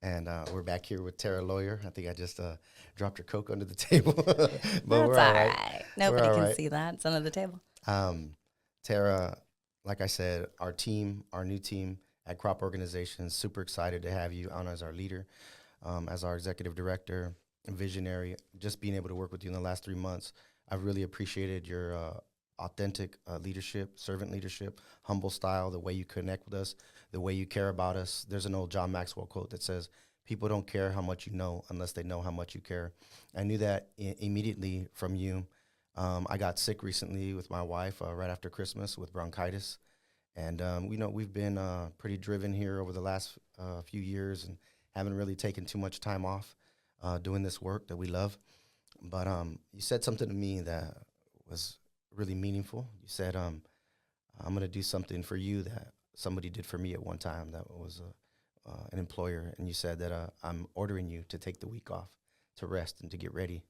And we're back here with Terah Lawyer. I think I just dropped her Coke under the table, but That's we're all right. We're Nobody all can right. see that. It's under the table. Terah, like I said, our team, our new team at Crop Organization, super excited to have you on as our leader, as our executive director, visionary. Just being able to work with you in the last 3 months, I've really appreciated your authentic leadership, servant leadership, humble style, the way you connect with us, the way you care about us. There's an old John Maxwell quote that says, people don't care how much you know unless they know how much you care. I knew that immediately from you. I got sick recently with my wife right after Christmas with bronchitis. And, we've been pretty driven here over the last few years and haven't really taken too much time off doing this work that we love. But you said something to me that was really meaningful. You said, I'm going to do something for you that somebody did for me at one time that was an employer. And you said that I'm ordering you to take the week off to rest and to get ready.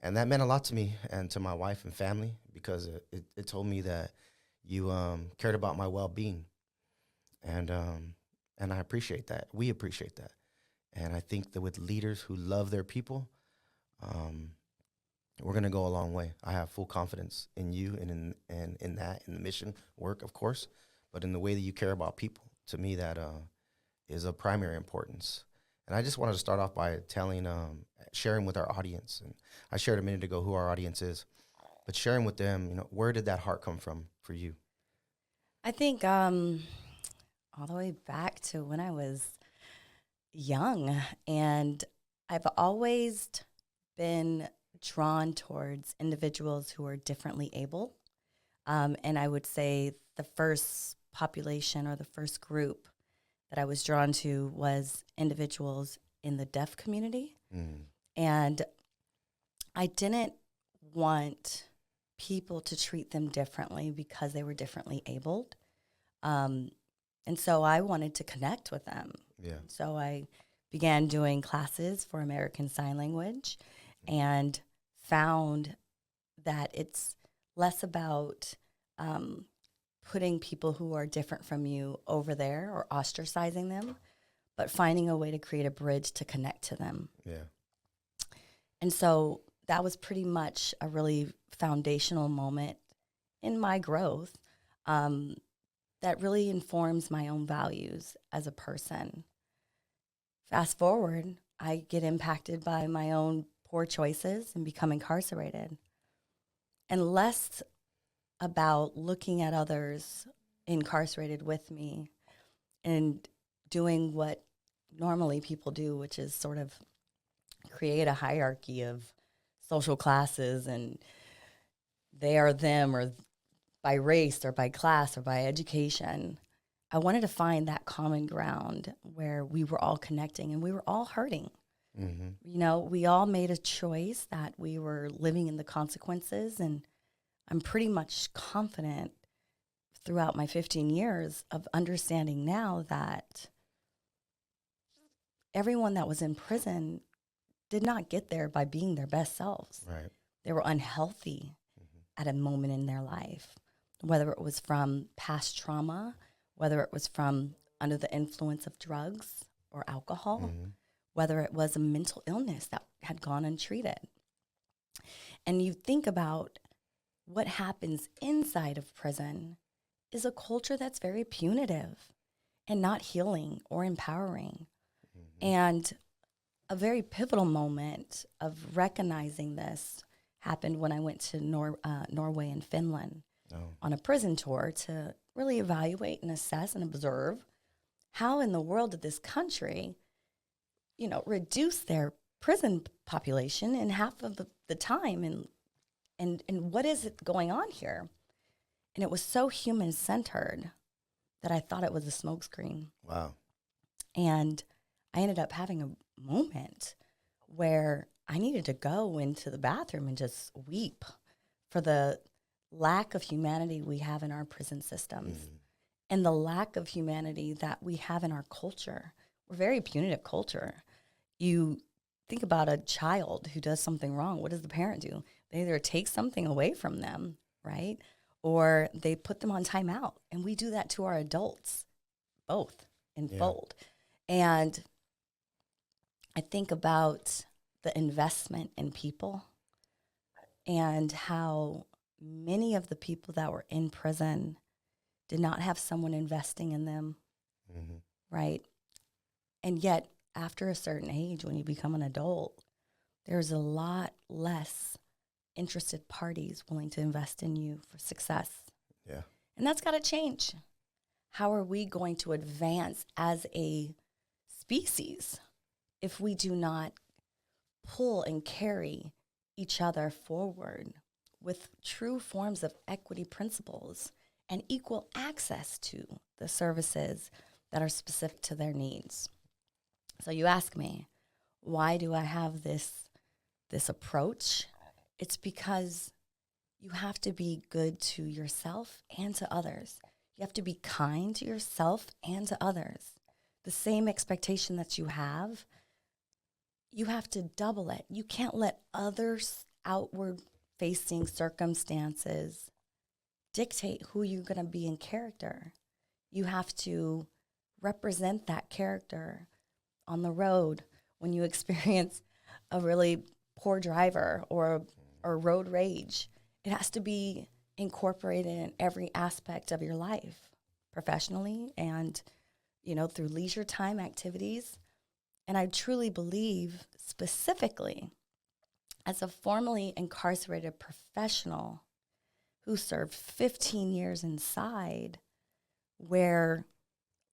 And that meant a lot to me and to my wife and family because it told me that you cared about my well-being. And I appreciate that. We appreciate that. And I think that with leaders who love their people, we're going to go a long way. I have full confidence in you and in the mission work, of course, but in the way that you care about people. To me, that is of primary importance. And I just wanted to start off by sharing with our audience. And I shared a minute ago who our audience is, but sharing with them, where did that heart come from for you? I think all the way back to when I was young, and I've always been drawn towards individuals who are differently able. And I would say the first population or the first group that I was drawn to was individuals in the deaf community. Mm. And I didn't want people to treat them differently because they were differently abled. And so I wanted to connect with them. Yeah. So I began doing classes for American Sign Language and found that it's less about putting people who are different from you over there or ostracizing them, but finding a way to create a bridge to connect to them. Yeah. And so that was pretty much a really foundational moment in my growth that really informs my own values as a person. Fast forward, I get impacted by my own poor choices and become incarcerated. And less about looking at others incarcerated with me and doing what normally people do, which is sort of create a hierarchy of social classes and they are them or by race or by class or by education. I wanted to find that common ground where we were all connecting and we were all hurting. Mm-hmm. We all made a choice that we were living in the consequences, and I'm pretty much confident throughout my 15 years of understanding now that everyone that was in prison did not get there by being their best selves. Right. They were unhealthy at a moment in their life, whether it was from past trauma, whether it was from under the influence of drugs or alcohol, whether it was a mental illness that had gone untreated. And you think about what happens inside of prison is a culture that's very punitive and not healing or empowering. And a very pivotal moment of recognizing this happened when I went to Norway and Finland on a prison tour to really evaluate and assess and observe how in the world did this country, reduce their prison population in half of the time, and what is it going on here? And it was so human-centered that I thought it was a smokescreen. Wow. And I ended up having a moment where I needed to go into the bathroom and just weep for the lack of humanity we have in our prison systems and the lack of humanity that we have in our culture. We're a very punitive culture. You think about a child who does something wrong. What does the parent do? They either take something away from them, right? Or they put them on timeout. And we do that to our adults, both in fold. And I think about the investment in people and how many of the people that were in prison did not have someone investing in them, Mm-hmm. right? And yet, after a certain age, when you become an adult, there's a lot less interested parties willing to invest in you for success. Yeah. And that's got to change. How are we going to advance as a species if we do not pull and carry each other forward with true forms of equity principles and equal access to the services that are specific to their needs? So you ask me, why do I have this approach? It's because you have to be good to yourself and to others. You have to be kind to yourself and to others. The same expectation that you have to double it. You can't let others' outward facing circumstances dictate who you're going to be in character. You have to represent that character on the road when you experience a really poor driver or road rage. It has to be incorporated in every aspect of your life, professionally and, through leisure time activities. And I truly believe, specifically, as a formerly incarcerated professional who served 15 years inside, where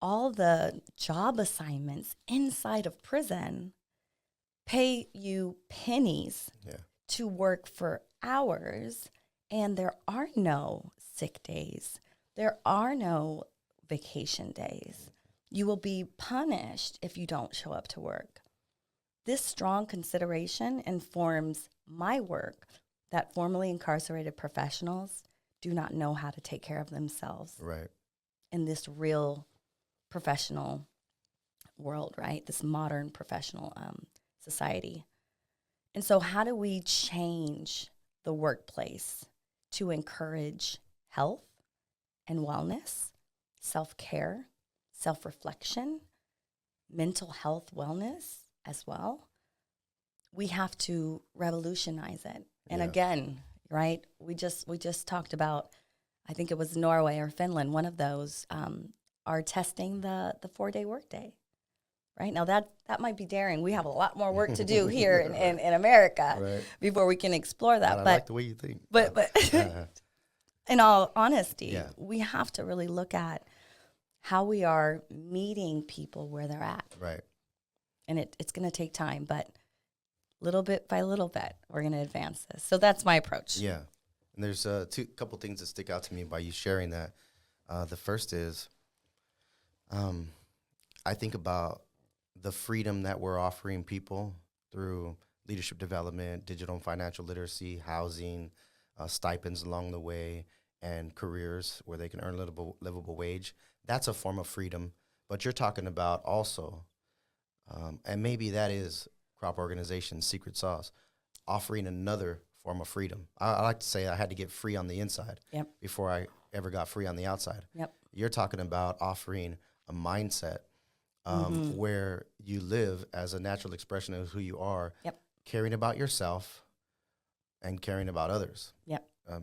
all the job assignments inside of prison pay you pennies to work for hours, and there are no sick days. There are no vacation days. You will be punished if you don't show up to work. This strong consideration informs my work that formerly incarcerated professionals do not know how to take care of themselves in this real professional world, right? This modern professional society. And so how do we change the workplace to encourage health and wellness, self-care, self-reflection, mental health wellness as well? We have to revolutionize it. And again, right, we just talked about, I think it was Norway or Finland, one of those are testing the 4-day workday. Right now, that might be daring. We have a lot more work to do here in America before we can explore that. I like the way you think. But in all honesty, we have to really look at how we are meeting people where they're at. Right. And it's going to take time, but little bit by little bit, we're going to advance this. So that's my approach. Yeah. And there's couple things that stick out to me by you sharing that. The first is, I think about the freedom that we're offering people through leadership development, digital and financial literacy, housing, stipends along the way, and careers where they can earn a livable wage. That's a form of freedom. But you're talking about also, and maybe that is crop organization's secret sauce, offering another form of freedom. I like to say I had to get free on the inside before I ever got free on the outside. You're talking about offering a mindset where you live as a natural expression of who you are, caring about yourself and caring about others.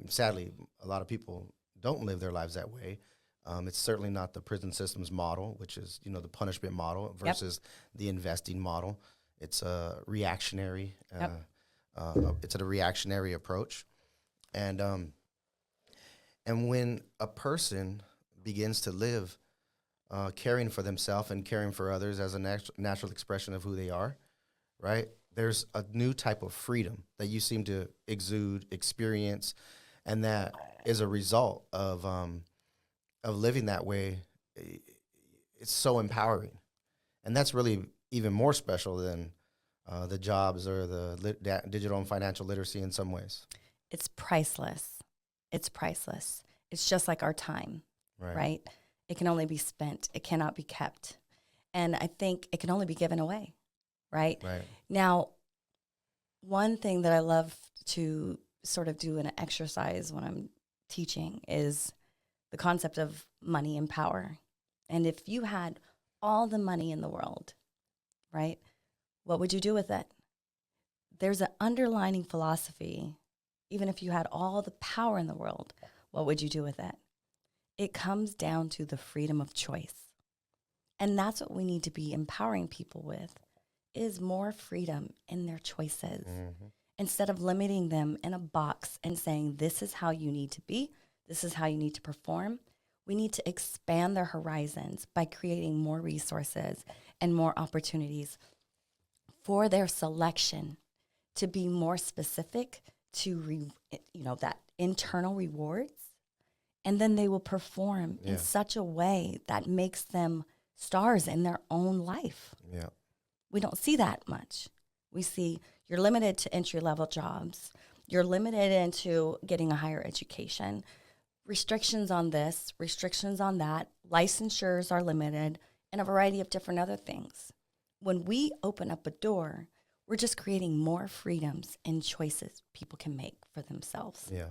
Sadly, a lot of people don't live their lives that way. It's certainly not the prison system's model, which is, the punishment model versus the investing model. It's a reactionary. It's a reactionary approach, and when a person begins to live caring for themselves and caring for others as a natural expression of who they are, right? There's a new type of freedom that you seem to exude, experience, and that is a result of living that way. It's so empowering, and that's really even more special than the jobs or the digital and financial literacy in some ways. It's priceless. It's priceless. It's just like our time, right? It can only be spent. It cannot be kept. And I think it can only be given away, right? Now, one thing that I love to sort of do in an exercise when I'm teaching is the concept of money and power. And if you had all the money in the world, right, What would you do with it? There's an underlining philosophy. Even if you had all the power in the world, what would you do with it? It comes down to the freedom of choice. And that's what we need to be empowering people with, is more freedom in their choices. Mm-hmm. Instead of limiting them in a box and saying, this is how you need to be, this is how you need to perform, we need to expand their horizons by creating more resources and more opportunities for their selection to be more specific to, that internal rewards. And then they will perform in such a way that makes them stars in their own life. Yeah. We don't see that much. We see you're limited to entry-level jobs. You're limited into getting a higher education. Restrictions on this, restrictions on that. Licensures are limited, and a variety of different other things. When we open up a door, we're just creating more freedoms and choices people can make for themselves. Yeah.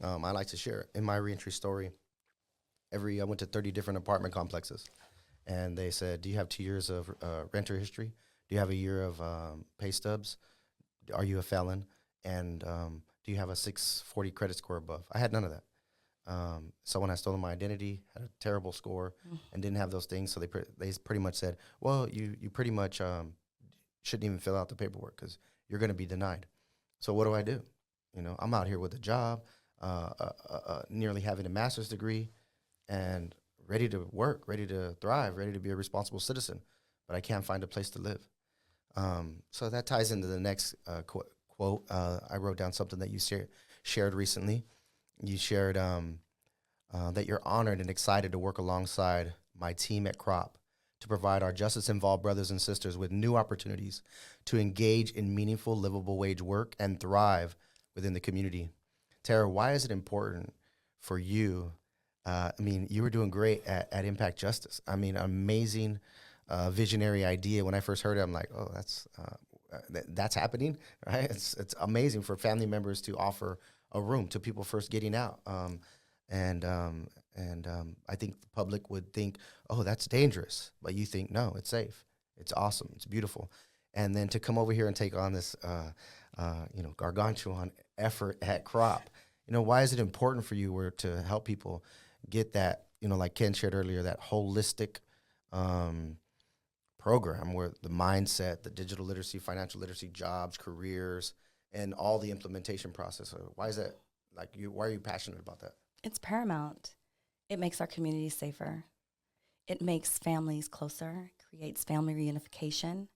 I like to share in my reentry story. I went to 30 different apartment complexes, and they said, do you have 2 years of renter history? Do you have a year of pay stubs? Are you a felon? And do you have a 640 credit score above? I had none of that. Someone had stolen my identity, had a terrible score, and didn't have those things. So they pretty much said, well, you pretty much shouldn't even fill out the paperwork because you're going to be denied. So what do? I'm out here with a job, nearly having a master's degree, and ready to work, ready to thrive, ready to be a responsible citizen, but I can't find a place to live. So that ties into the next quote. I wrote down something that you shared recently. You shared that you're honored and excited to work alongside my team at CROP to provide our justice-involved brothers and sisters with new opportunities to engage in meaningful, livable wage work and thrive within the community. Terah, why is it important for you? You were doing great at Impact Justice. Amazing visionary idea. When I first heard it, I'm like, oh, that's happening, right? It's amazing for family members to offer a room to people first getting out. And I think the public would think, oh, that's dangerous. But you think, no, it's safe. It's awesome. It's beautiful. And then to come over here and take on this, gargantuan effort at CROP, why is it important for you to help people get that, like Ken shared earlier, that holistic program where the mindset, the digital literacy, financial literacy, jobs, careers, and all the implementation process? Why is that why are you passionate about that? It's paramount. It makes our communities safer. It makes families closer, creates family reunification.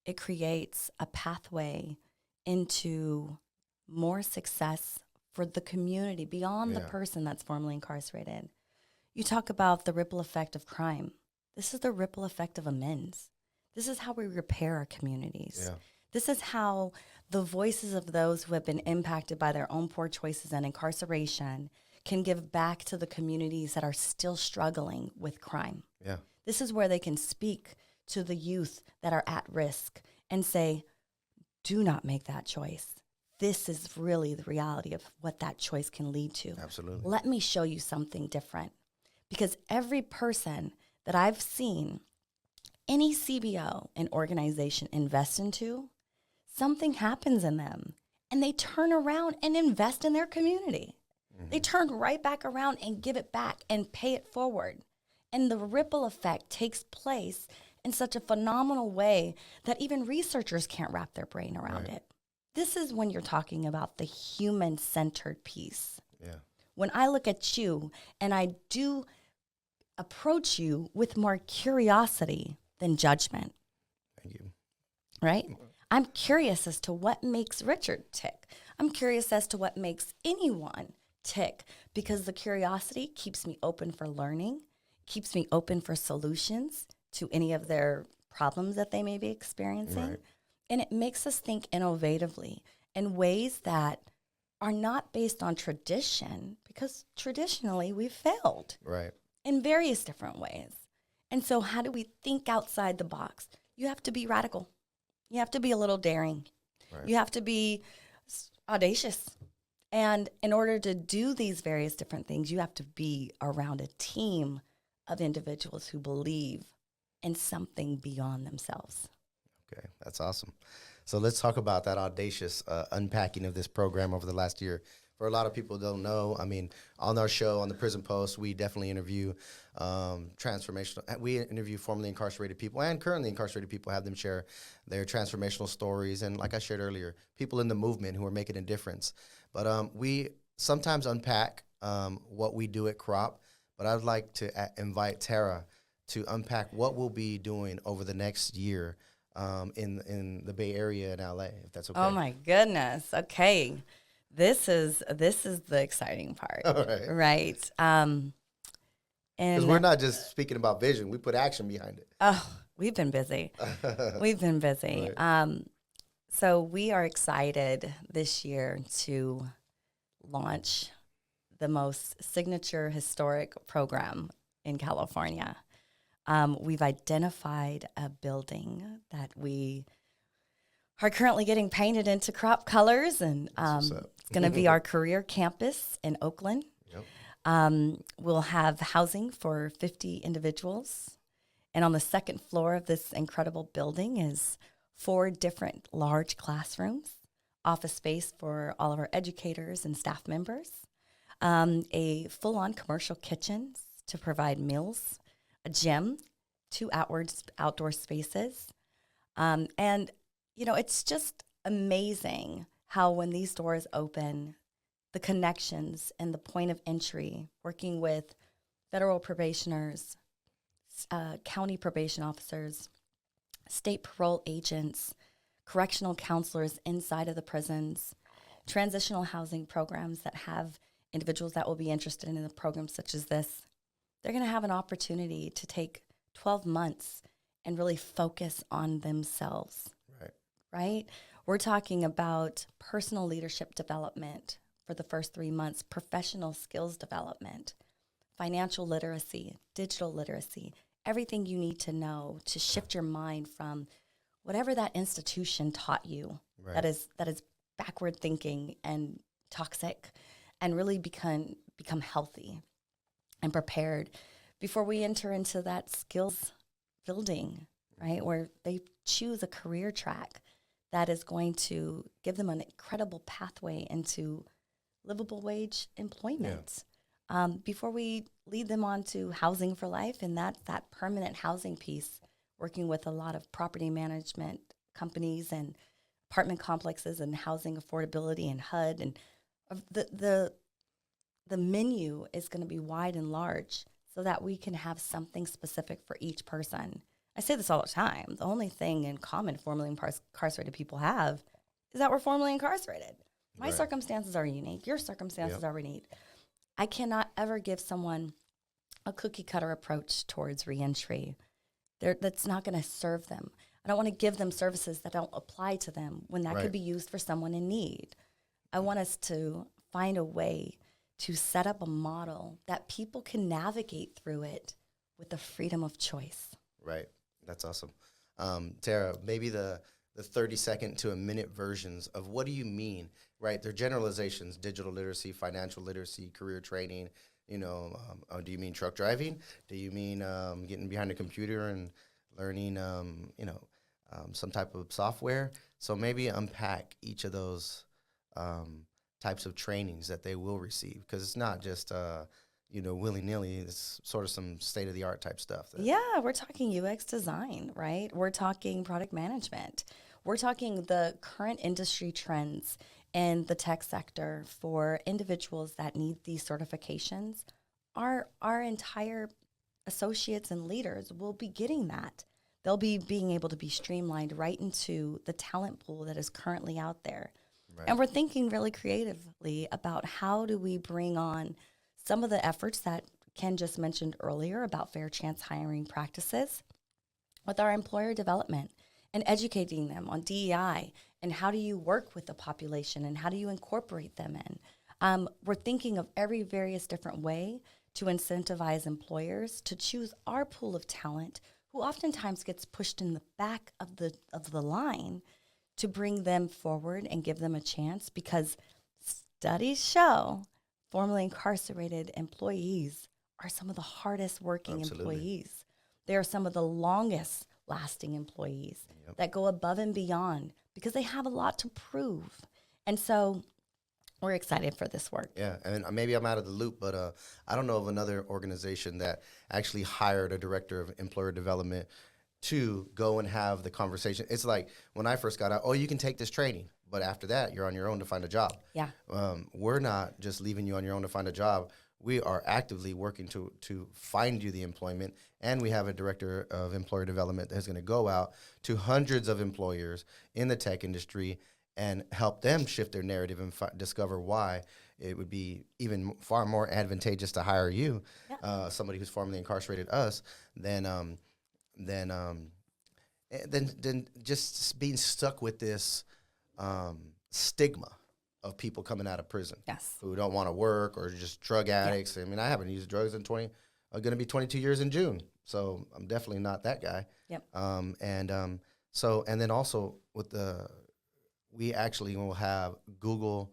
It creates a pathway into more success for the community beyond the person that's formerly incarcerated. You talk about the ripple effect of crime. This is the ripple effect of amends. This is how we repair our communities. Yeah. This is how the voices of those who have been impacted by their own poor choices and incarceration can give back to the communities that are still struggling with crime. Yeah. This is where they can speak to the youth that are at risk and say, do not make that choice. This is really the reality of what that choice can lead to. Absolutely. Let me show you something different. Because every person that I've seen any CBO and organization invest into, something happens in them and they turn around and invest in their community. Mm-hmm. They turn right back around and give it back and pay it forward. And the ripple effect takes place in such a phenomenal way that even researchers can't wrap their brain around it. This is when you're talking about the human-centered piece. Yeah. When I look at you and I do approach you with more curiosity than judgment. Thank you. Right? I'm curious as to what makes Richard tick. I'm curious as to what makes anyone tick, because the curiosity keeps me open for learning, keeps me open for solutions to any of their problems that they may be experiencing. Right. And it makes us think innovatively in ways that are not based on tradition, because traditionally we've failed. Right. In various different ways. And so how do we think outside the box? You have to be radical. You have to be a little daring. Right. You have to be audacious. And in order to do these various different things, you have to be around a team of individuals who believe in something beyond themselves. Okay. That's awesome. So let's talk about that audacious unpacking of this program over the last year. For a lot of people who don't know, I mean, on our show, on the Prison Post, we definitely interview transformational. We interview formerly incarcerated people and currently incarcerated people, have them share their transformational stories. And like I shared earlier, people in the movement who are making a difference. But we sometimes unpack what we do at CROP. But I'd like to invite Terah to unpack what we'll be doing over the next year in the Bay Area in LA, if that's okay. Oh my goodness. Okay. This is the exciting part. All right. Right. Because And we're not just speaking about vision, we put action behind it. oh, we've been busy. We've been busy. Right. So we are excited this year to launch the most signature historic program in California. We've identified a building that we are currently getting painted into crop colors, and it's going to be our career campus in Oakland. Yep. We'll have housing for 50 individuals. And on the second floor of this incredible building is 4 different large classrooms, office space for all of our educators and staff members, a full-on commercial kitchen to provide meals, a gym, 2 outdoor spaces. And, you know, it's just amazing how when these doors open, the connections and the point of entry, working with federal probationers, county probation officers, state parole agents, correctional counselors inside of the prisons, transitional housing programs that have individuals that will be interested in a program such as this, they're going to have an opportunity to take 12 months and really focus on themselves. Right? We're talking about personal leadership development for the first 3 months, professional skills development, financial literacy, digital literacy, everything you need to know to shift your mind from whatever that institution taught you that is backward thinking and toxic, and really become healthy and prepared before we enter into that skills building, right? Where they choose a career track that is going to give them an incredible pathway into livable wage employment. Before we lead them on to housing for life, and that permanent housing piece, working with a lot of property management companies and apartment complexes and housing affordability and HUD, and the menu is going to be wide and large so that we can have something specific for each person. I say this all the time. The only thing in common formerly incarcerated people have is that we're formerly incarcerated. My circumstances are unique. Your circumstances are unique. I cannot ever give someone a cookie cutter approach towards reentry. That's not going to serve them. I don't want to give them services that don't apply to them when that could be used for someone in need. I want us to find a way to set up a model that people can navigate through it with the freedom of choice. Right. That's awesome. Terah, maybe the 30-second to a minute versions of what do you mean, right? They're generalizations: digital literacy, financial literacy, career training. You know, do you mean truck driving? Do you mean getting behind a computer and learning, some type of software? So maybe unpack each of those types of trainings that they will receive, because it's not just willy-nilly. It's sort of some state-of-the-art type stuff. Yeah, we're talking UX design, right? We're talking product management. We're talking the current industry trends in the tech sector for individuals that need these certifications. Our entire associates and leaders will be getting that. They'll be being able to be streamlined right into the talent pool that is currently out there. Right. And we're thinking really creatively about how do we bring on some of the efforts that Ken just mentioned earlier about fair chance hiring practices with our employer development and educating them on DEI and how do you work with the population and how do you incorporate them in. We're thinking of every various different way to incentivize employers to choose our pool of talent who oftentimes gets pushed in the back of the line, to bring them forward and give them a chance, because studies show formerly incarcerated employees are some of the hardest working employees. They are some of the longest lasting employees that go above and beyond because they have a lot to prove. And so we're excited for this work. Yeah, and maybe I'm out of the loop, but I don't know of another organization that actually hired a director of employer development to go and have the conversation. It's like when I first got out, oh, you can take this training, but after that, you're on your own to find a job. Yeah. We're not just leaving you on your own to find a job. We are actively working to find you the employment, and we have a director of employer development that's going to go out to hundreds of employers in the tech industry and help them shift their narrative and discover why it would be even far more advantageous to hire you, somebody who's formerly incarcerated us, than just being stuck with this stigma of people coming out of prison who don't want to work or just drug addicts. I mean, I haven't used drugs in I'm going to be 22 years in June, so I'm definitely not that guy. And then also with we actually will have Google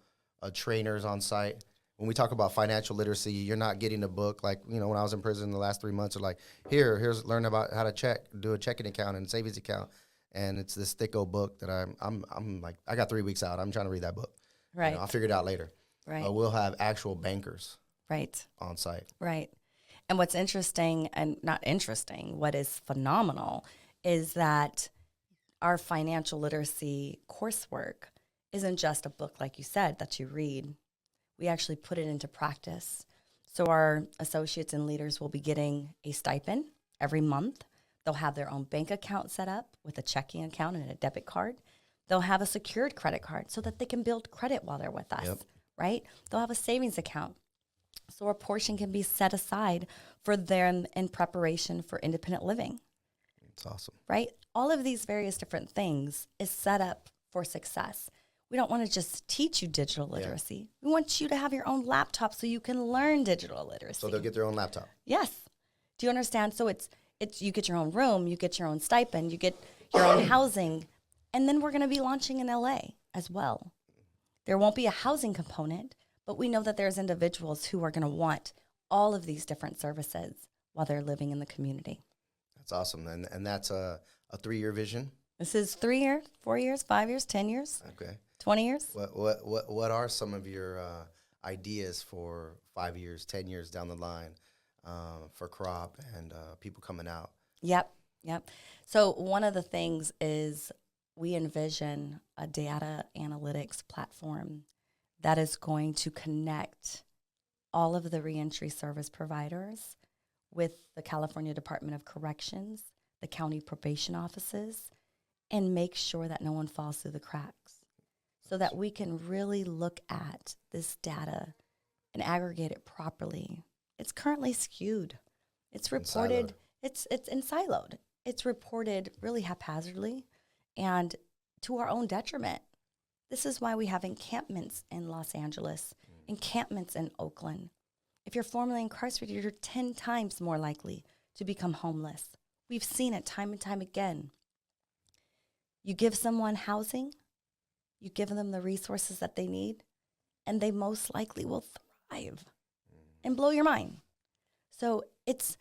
trainers on site. When we talk about financial literacy, you're not getting a book like, when I was in prison the last 3 months, or like, here's learn about how to do a checking account and savings account. And it's this thick old book that I'm like, I got 3 weeks out. I'm trying to read that book. Right. I'll figure it out later. Right. We'll have actual bankers. Right. On site. Right. And what's interesting, and not interesting, what is phenomenal is that our financial literacy coursework isn't just a book, like you said, that you read. We actually put it into practice. So our associates and leaders will be getting a stipend every month. They'll have their own bank account set up with a checking account and a debit card. They'll have a secured credit card so that they can build credit while they're with us, right? They'll have a savings account. So a portion can be set aside for them in preparation for independent living. That's awesome. Right? All of these various different things is set up for success. We don't want to just teach you digital literacy. We want you to have your own laptop so you can learn digital literacy. So they'll get their own laptop. Yes. Do you understand? So it's you get your own room, you get your own stipend, you get your own housing, and then we're going to be launching in LA as well. There won't be a housing component, but we know that there's individuals who are going to want all of these different services while they're living in the community. That's awesome. And that's a 3-year vision? This is 3 years, 4 years, 5 years, 10 years, 20 years. What are some of your ideas for 5 years, 10 years down the line for CROP and people coming out? Yep. So one of the things is we envision a data analytics platform that is going to connect all of the reentry service providers with the California Department of Corrections, the county probation offices, and make sure that no one falls through the cracks so that we can really look at this data and aggregate it properly. It's currently skewed. It's reported, it's siloed. It's reported really haphazardly and to our own detriment. This is why we have encampments in Los Angeles, encampments in Oakland. If you're formerly incarcerated, you're 10 times more likely to become homeless. We've seen it time and time again. You give someone housing, you give them the resources that they need, and they most likely will thrive and blow your mind. So it's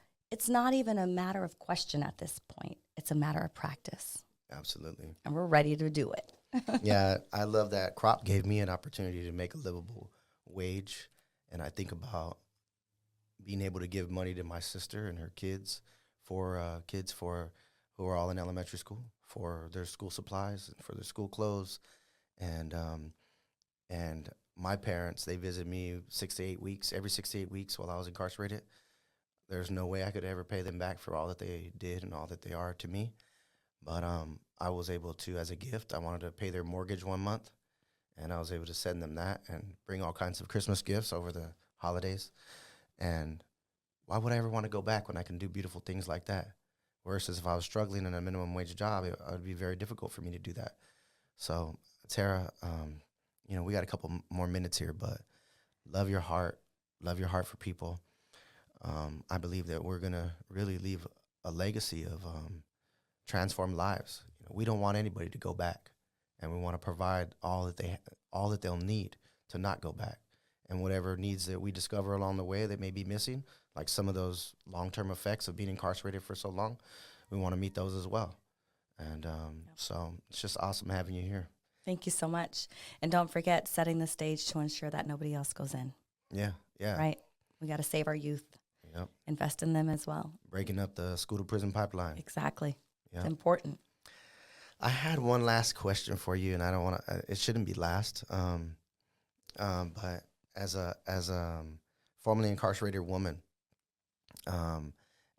not even a matter of question at this point. It's a matter of practice. Absolutely. And we're ready to do it. Yeah, I love that CROP gave me an opportunity to make a livable wage. And I think about being able to give money to my sister and her kids who are all in elementary school for their school supplies and for their school clothes. And my parents, they visit me every 6 to 8 weeks while I was incarcerated. There's no way I could ever pay them back for all that they did and all that they are to me. But I was able to, as a gift, I wanted to pay their mortgage 1 month, and I was able to send them that and bring all kinds of Christmas gifts over the holidays. And why would I ever want to go back when I can do beautiful things like that? Versus if I was struggling in a minimum wage job, it would be very difficult for me to do that. So, Terah, we got a couple more minutes here, but love your heart for people. I believe that we're going to really leave a legacy of transformed lives. We don't want anybody to go back, and we want to provide all that they'll need to not go back. And whatever needs that we discover along the way that may be missing, like some of those long-term effects of being incarcerated for so long, we want to meet those as well. And so it's just awesome having you here. Thank you so much. And don't forget setting the stage to ensure that nobody else goes in. Yeah. Right? We got to save our youth. Yep. Invest in them as well. Breaking up the school to prison pipeline. Exactly. Yep. It's important. I had one last question for you, and I don't want to. It shouldn't be last. But as a formerly incarcerated woman, and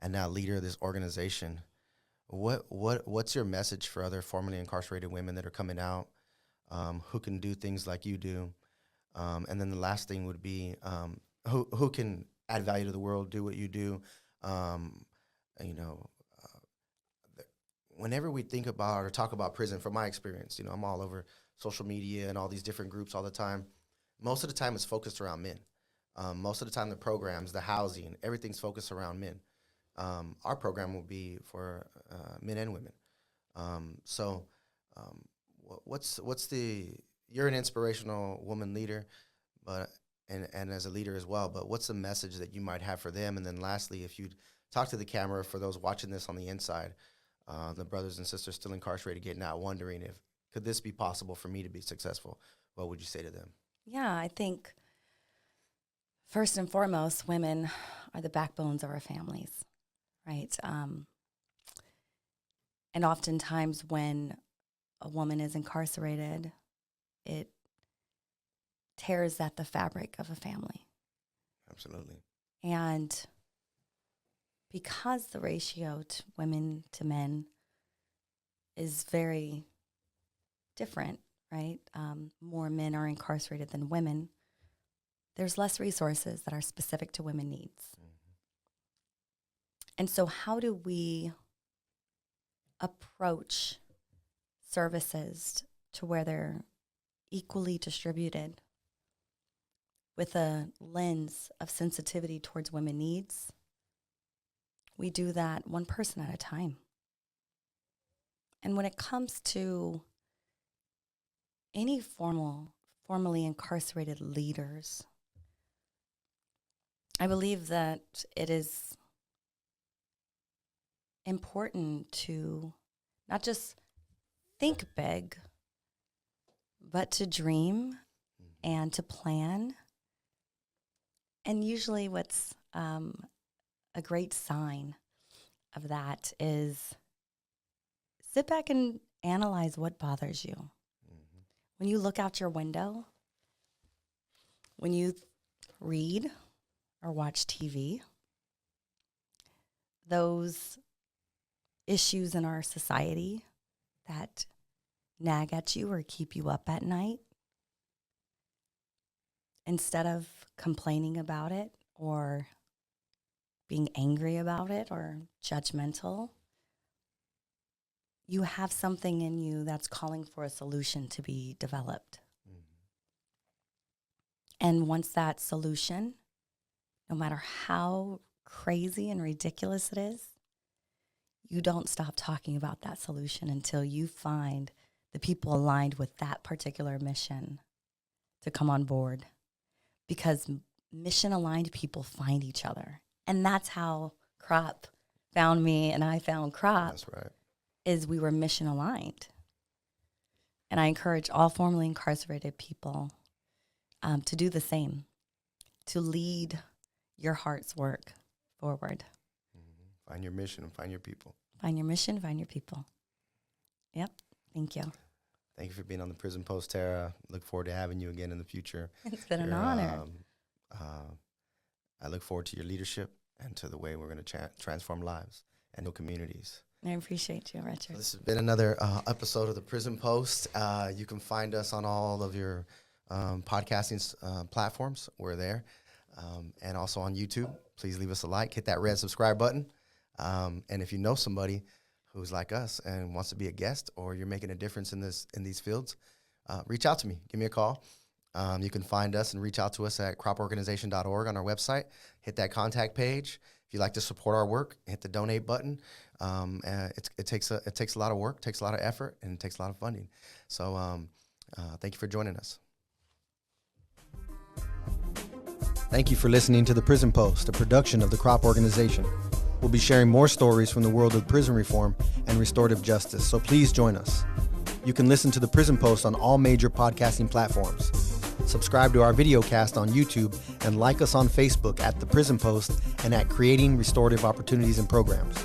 now leader of this organization, what's your message for other formerly incarcerated women that are coming out, who can do things like you do, and then the last thing would be who can add value to the world, do what you do, whenever we think about or talk about prison, from my experience, I'm all over social media and all these different groups all the time. Most of the time it's focused around men. Most of the time the programs, the housing, everything's focused around men. Our program will be for men and women. You're an inspirational woman leader, and as a leader as well, but what's the message that you might have for them? And then lastly, if you'd talk to the camera for those watching this on the inside, the brothers and sisters still incarcerated, getting out, wondering could this be possible for me to be successful? What would you say to them? Yeah, I think first and foremost, women are the backbones of our families, right? And oftentimes when a woman is incarcerated, it tears at the fabric of a family. Absolutely. And because the ratio to women to men is very different, right? More men are incarcerated than women. There's less resources that are specific to women needs. Mm-hmm. And so how do we approach services to where they're equally distributed with a lens of sensitivity towards women needs? We do that one person at a time. And when it comes to any formerly incarcerated leaders, I believe that it is important to not just think big, but to dream and to plan. And usually what's a great sign of that is sit back and analyze what bothers you. Mm-hmm. When you look out your window, when you read or watch TV, those issues in our society that nag at you or keep you up at night, instead of complaining about it or being angry about it or judgmental, you have something in you that's calling for a solution to be developed. Mm-hmm. And once that solution, no matter how crazy and ridiculous it is, you don't stop talking about that solution until you find the people aligned with that particular mission to come on board. Because mission-aligned people find each other. And that's how CROP found me and I found CROP. That's right. Is we were mission-aligned. And I encourage all formerly incarcerated people to do the same, to lead your heart's work forward. Mm-hmm. Find your mission and find your people. Find your mission, find your people. Yep. Thank you. Thank you for being on the Prison Post, Terah. Look forward to having you again in the future. It's been an honor. I look forward to your leadership and to the way we're going to transform lives and new communities. I appreciate you, Richard. So this has been another episode of the Prison Post. You can find us on all of your podcasting platforms. We're there. And also on YouTube. Please leave us a like. Hit that red subscribe button. And if you know somebody who's like us and wants to be a guest, or you're making a difference in these fields, reach out to me. Give me a call. You can find us and reach out to us at croporganization.org on our website. Hit that contact page. If you'd like to support our work, hit the donate button. It takes a lot of work, takes a lot of effort, and it takes a lot of funding. So thank you for joining us. Thank you for listening to The Prison Post, a production of the CROP Organization. We'll be sharing more stories from the world of prison reform and restorative justice, so please join us. You can listen to The Prison Post on all major podcasting platforms. Subscribe to our video cast on YouTube and like us on Facebook at The Prison Post and at Creating Restorative Opportunities and Programs.